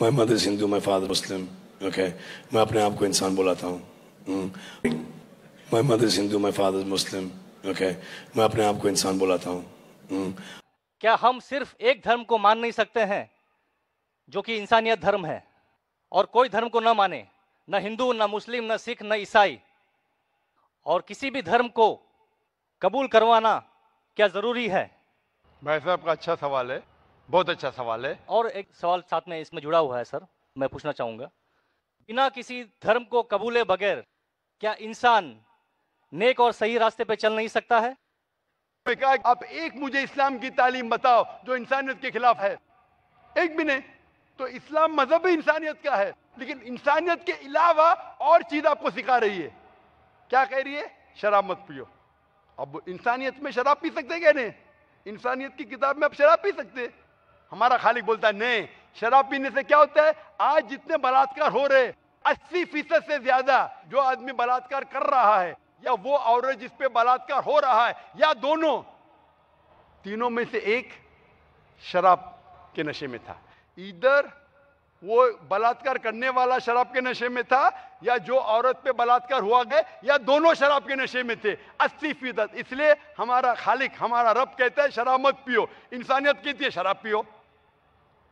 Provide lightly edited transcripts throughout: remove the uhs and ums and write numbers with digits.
My mother is Hindu, my father is Muslim. Okay, मैं अपने आप को इंसान बुलाता हूँ. My mother is Hindu, my father is Muslim. Okay, मैं अपने आप को इंसान बुलाता हूँ. क्या हम सिर्फ एक धर्म को मान नहीं सकते हैं जो कि इंसानियत धर्म है, और कोई धर्म को न माने, न हिंदू, न मुस्लिम, न सिख, न ईसाई, और किसी भी धर्म को कबूल करवाना क्या जरूरी है? भाई साहब का अच्छा सवाल है, बहुत अच्छा सवाल है। और एक सवाल साथ में इसमें जुड़ा हुआ है सर, मैं पूछना चाहूंगा, बिना किसी धर्म को कबूले बगैर क्या इंसान नेक और सही रास्ते पे चल नहीं सकता है? कहा आप एक मुझे इस्लाम की तालीम बताओ जो इंसानियत के खिलाफ है, एक भी नहीं। तो इस्लाम मजहब ही इंसानियत का है, लेकिन इंसानियत के अलावा और चीज आपको सिखा रही है। क्या कह रही है? शराब मत पियो। अब इंसानियत में शराब पी सकते क्या? नहीं, इंसानियत की किताब में आप शराब पी सकते। हमारा खालिक बोलता है नहीं, शराब पीने से क्या होता है? आज जितने बलात्कार हो रहे 80% से ज्यादा जो आदमी बलात्कार कर रहा है, या वो औरत जिस पे बलात्कार हो रहा है, या दोनों, तीनों में से एक शराब के नशे में था। इधर वो बलात्कार करने वाला शराब के नशे में था, या जो औरत पे बलात्कार हुआ गया, या दोनों शराब के नशे में थे 80%। इसलिए हमारा खालिक, हमारा रब कहता है शराब मत पियो। इंसानियत कहती है शराब पियो।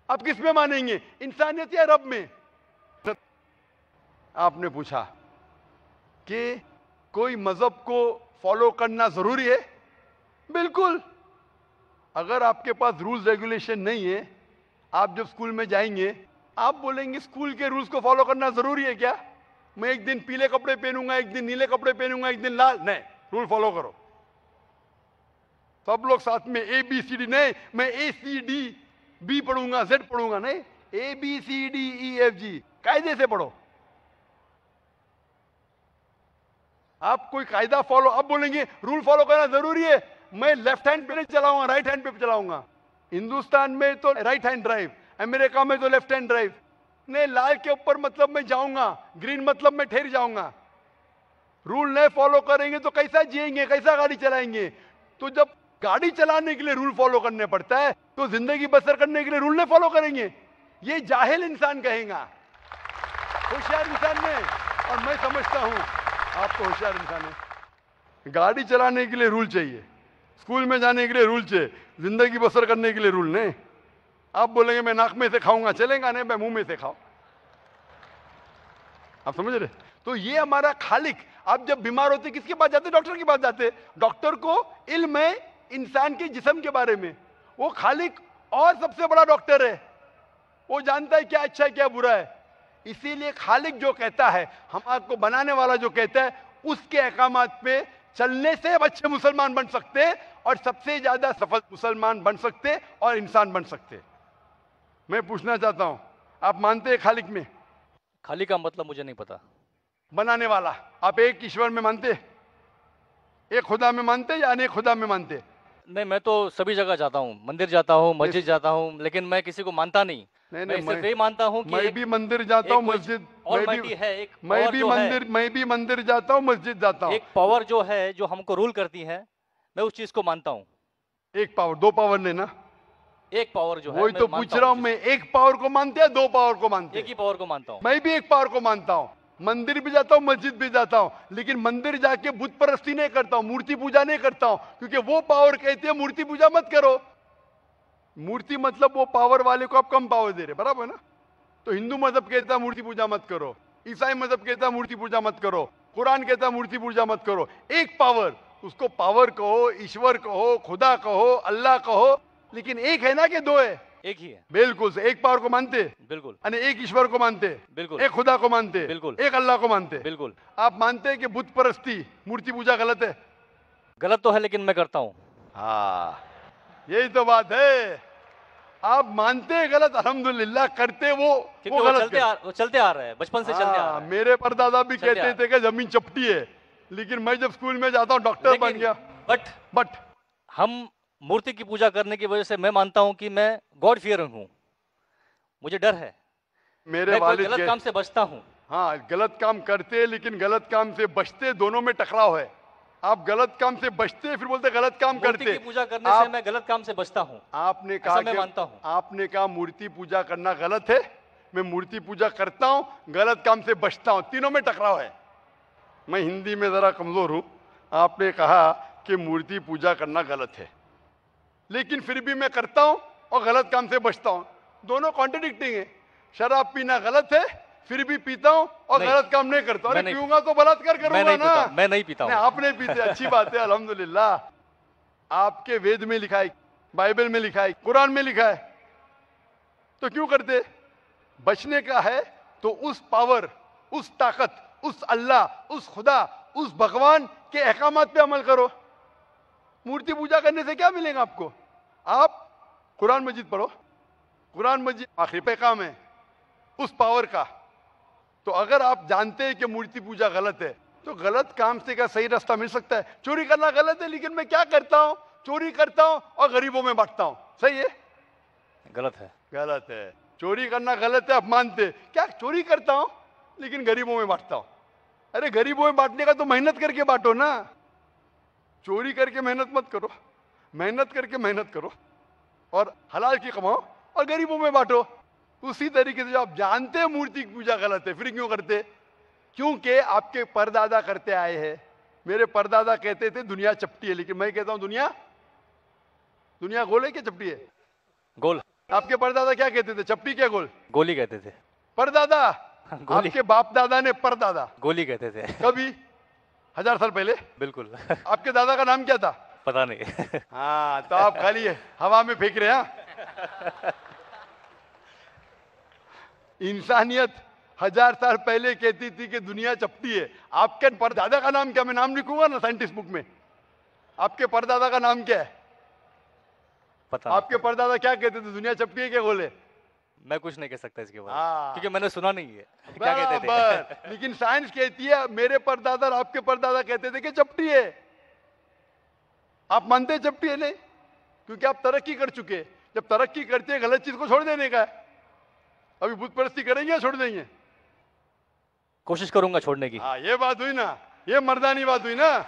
आप किस में मानेंगे, इंसानियत या रब में? आपने पूछा कि कोई मजहब को फॉलो करना जरूरी है। बिल्कुल। अगर आपके पास रूल्स रेगुलेशन नहीं है, आप जब स्कूल में जाएंगे आप बोलेंगे स्कूल के रूल्स को फॉलो करना जरूरी है क्या? मैं एक दिन पीले कपड़े पहनूंगा, एक दिन नीले कपड़े पहनूंगा, एक दिन लाल, नहीं, रूल फॉलो करो। सब लोग साथ में ए बी सी डी, नहीं मैं ए सी डी बी पढ़ूंगा, जेड पढ़ूंगा, नहीं, A B C D E F G कायदे से पढ़ो। आप कोई कायदा फॉलो, अब बोलेंगे रूल फॉलो करना जरूरी है, मैं लेफ्ट हैंड पे नहीं चलाऊंगा, राइट हैंड पे चलाऊंगा। हिंदुस्तान में तो राइट हैंड ड्राइव, अमेरिका में तो लेफ्ट हैंड ड्राइव। नहीं, लाल के ऊपर मतलब मैं जाऊंगा, ग्रीन मतलब मैं ठहर जाऊंगा। रूल नहीं फॉलो करेंगे तो कैसा जिएंगे, कैसा गाड़ी चलाएंगे? तो जब गाड़ी चलाने के लिए रूल फॉलो करने पड़ता है, तो जिंदगी बसर करने के लिए रूल नहीं फॉलो करेंगे? ये जाहिल इंसान कहेगा। होशियार इंसान नहीं, और मैं समझता हूं आप तो होशियार इंसान है। गाड़ी चलाने के लिए रूल चाहिए, स्कूल में जाने के लिए रूल चाहिए, जिंदगी बसर करने के लिए रूल नहीं। आप बोलेंगे मैं नाक में से खाऊंगा, चलेगा नहीं, मैं मुंह में से खाओ। आप समझ रहे? तो ये हमारा खालिक। आप जब बीमार होते किसके पास जाते? डॉक्टर के पास जाते। डॉक्टर को इल्म है इंसान के जिस्म के बारे में, वो खालिक और सबसे बड़ा डॉक्टर है, वो जानता है क्या अच्छा है क्या बुरा है। इसीलिए खालिक जो कहता है, हम आपको बनाने वाला जो कहता है, उसके अहकामात पे चलने से अच्छे मुसलमान बन सकते, और सबसे ज्यादा सफल मुसलमान बन सकते और इंसान बन सकते। मैं पूछना चाहता हूं, आप मानते हैं खालिक में? खालिक का मतलब मुझे नहीं पता। बनाने वाला। आप एक ईश्वर में मानते, एक खुदा में मानते, या अनेक खुदा में मानते? नहीं, मैं तो सभी जगह जाता हूँ, मंदिर जाता हूँ, मस्जिद जाता हूँ, लेकिन मैं किसी को मानता नहीं। मैं सिर्फ यही मानता हूँ कि मैं भी मंदिर जाता हूँ, मस्जिद, मैं भी मंदिर जाता हूँ, मस्जिद जाता हूँ। एक पावर जो है, जो हमको रूल करती है, मैं उस चीज को मानता हूँ। एक पावर, दो पावर नहीं ना, एक पावर जो है, वही तो पूछ रहा हूँ मैं। एक पावर को मानते हैं, दो पावर को मानते हैं? एक ही पावर को मानता हूँ। मैं भी एक पावर को मानता हूँ, मंदिर भी जाता हूँ, मस्जिद भी जाता हूँ, लेकिन मंदिर जाके बुत परस्ती नहीं करता हूँ, मूर्ति पूजा नहीं करता हूँ, क्योंकि वो पावर कहती है मूर्ति पूजा मत करो। मूर्ति मतलब वो पावर वाले को आप कम पावर दे रहे, बराबर है ना? तो हिंदू मजहब कहता है मूर्ति पूजा मत करो, ईसाई मजहब कहता है मूर्ति पूजा मत करो, कुरान कहता है मूर्ति पूजा मत करो। एक पावर, उसको पावर कहो, ईश्वर कहो, खुदा कहो, अल्लाह कहो, लेकिन एक है ना कि दो है? एक ही है। बिल्कुल से। एक पावर को मानते? बिल्कुल। यानी एक ईश्वर को मानते? बिल्कुल। एक खुदा को मानते? बिल्कुल। एक अल्लाह को मानते? बिल्कुल। आप मानते हैं कि बुत परस्ती, मूर्ति पूजा गलत है? गलत तो है, लेकिन मैं करता हूँ। हाँ, यही तो बात है। आप मानते हैं गलत, अल्हम्दुलिल्लाह, करते वो गलत, वो चलते आ रहा है, बचपन से चलते आ रहा है। मेरे परदादा भी कहते थे कि जमीन चपटी है, लेकिन मैं जब स्कूल में जाता हूँ डॉक्टर बन गया। बट हम मूर्ति की पूजा करने की वजह से मैं मानता हूं कि मैं गॉड फियरिंग हूं, मुझे डर है, मेरे वालिद गलत काम से बचता हूं। हाँ, गलत काम करते लेकिन गलत काम से बचते, दोनों में टकराव है। आप गलत काम से बचते, फिर बोलते गलत काम करते। मूर्ति की पूजा करने से मैं गलत काम से बचता हूं। आपने कहा, मैं मानता हूं। आपने कहा मूर्ति पूजा करना गलत है, मैं मूर्ति पूजा करता हूं, गलत काम से बचता हूं, तीनों में टकराव है। मैं हिंदी में जरा कमजोर हूं। आपने कहा कि मूर्ति पूजा करना गलत है, लेकिन फिर भी मैं करता हूं और गलत काम से बचता हूं, दोनों कॉन्ट्रडिक्टिंग है। शराब पीना गलत है, फिर भी पीता हूं और गलत काम नहीं करता। अरे पीऊंगा तो बलात्कार करूंगा ना। मैं नहीं पीता हूं। आप नहीं पीते, अच्छी बात है, अल्हम्दुलिल्लाह। आपके वेद में लिखा है, बाइबल में लिखा है, कुरान में लिखा है, तो क्यों करते? बचने का है तो उस पावर, उस ताकत, उस अल्लाह, उस खुदा, उस भगवान के अहकामात पे अमल करो। मूर्ति पूजा करने से क्या मिलेगा आपको? आप कुरान मजीद पढ़ो, कुरान मजीद आखिरी पैगाम है उस पावर का। तो अगर आप जानते हैं कि मूर्ति पूजा गलत है, तो गलत काम से क्या सही रास्ता मिल सकता है? चोरी करना गलत है, लेकिन मैं क्या करता हूं? चोरी करता हूं और गरीबों में बांटता हूं। सही है? गलत है। गलत है। चोरी करना गलत है, आप मानते? क्या चोरी करता हूं लेकिन गरीबों में बांटता हूं। अरे गरीबों में बांटने का तो मेहनत करके बांटो ना। चोरी करके मेहनत मत करो, मेहनत करके मेहनत करो और हलाल की कमाओ और गरीबों में बांटो। उसी तरीके से जो आप जानते हैं मूर्ति की पूजा गलत है, फिर क्यों करते? क्योंकि आपके परदादा करते आए हैं। मेरे परदादा कहते थे दुनिया चपटी है, लेकिन मैं कहता हूं दुनिया गोल है क्या चपटी है? गोल। आपके परदादा क्या कहते थे? चपटी क्या गोल? गोली कहते थे। परदादा? गोली। आपके बाप दादा ने परदादा गोली कहते थे। कभी 1000 साल पहले? बिल्कुल। आपके दादा का नाम क्या था? पता नहीं। हाँ, तो आप खाली हवा में फेंक रहे हैं। इंसानियत 1000 साल पहले कहती थी कि दुनिया चपटी है। आपके परदादा का नाम क्या? मैं नाम लिखूंगा ना साइंटिस्ट बुक में। आपके परदादा का नाम क्या है? पता आपके परदादा क्या कहते थे? दुनिया चपटी है क्या गोल है? मैं कुछ नहीं कह सकता इसके बारे हाँ। में, क्योंकि मैंने सुना नहीं है क्या कहते थे। बराबर। लेकिन साइंस कहती है मेरे परदादा और आपके परदादा कहते थे कि चपटी है। आप मानते हैं चपटी है? नहीं, क्योंकि आप तरक्की कर चुके। जब तरक्की करते हैं गलत चीज को छोड़ देने का है। अभी बुत परस्ती करेंगे या छोड़ देंगे? कोशिश करूंगा छोड़ने की। हाँ, ये बात हुई ना, ये मर्दानी बात हुई ना।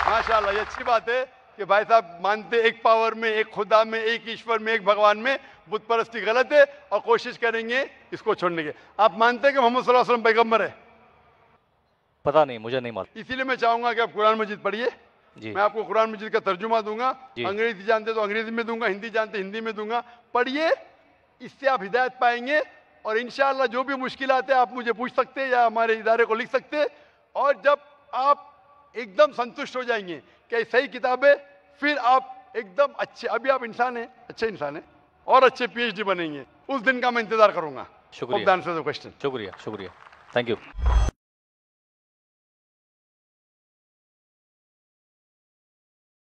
माशाल्लाह, ये अच्छी बात है कि भाई साहब मानते एक पावर में, एक खुदा में, एक ईश्वर में, एक भगवान में। बुत परस्ती गलत है और कोशिश करेंगे इसको छोड़ने के। आप मानते हैं कि मोहम्मद सल्लल्लाहु अलैहि वसल्लम पैगंबर है? पता नहीं, मुझे नहीं मालूम। इसीलिए मैं चाहूंगा कि आप कुरान मजीद पढ़िए। जी। मैं आपको कुरान मजीद का तर्जुमा दूंगा। जी। अंग्रेजी जानते तो अंग्रेजी में दूंगा, हिंदी जानते हिंदी में दूंगा। पढ़िए, इससे आप हिदायत पाएंगे और इंशाअल्लाह जो भी मुश्किलात है आप मुझे पूछ सकते हैं या हमारे इदारे को लिख सकते हैं। और जब आप एकदम संतुष्ट हो जाएंगे कि सही किताब है, फिर आप एकदम अच्छे, अभी आप इंसान हैं, अच्छे इंसान हैं और अच्छे PhD बनेंगे। उस दिन का मैं इंतजार करूंगा। शुक्रिया। क्वेश्चन। शुक्रिया, शुक्रिया। Thank you.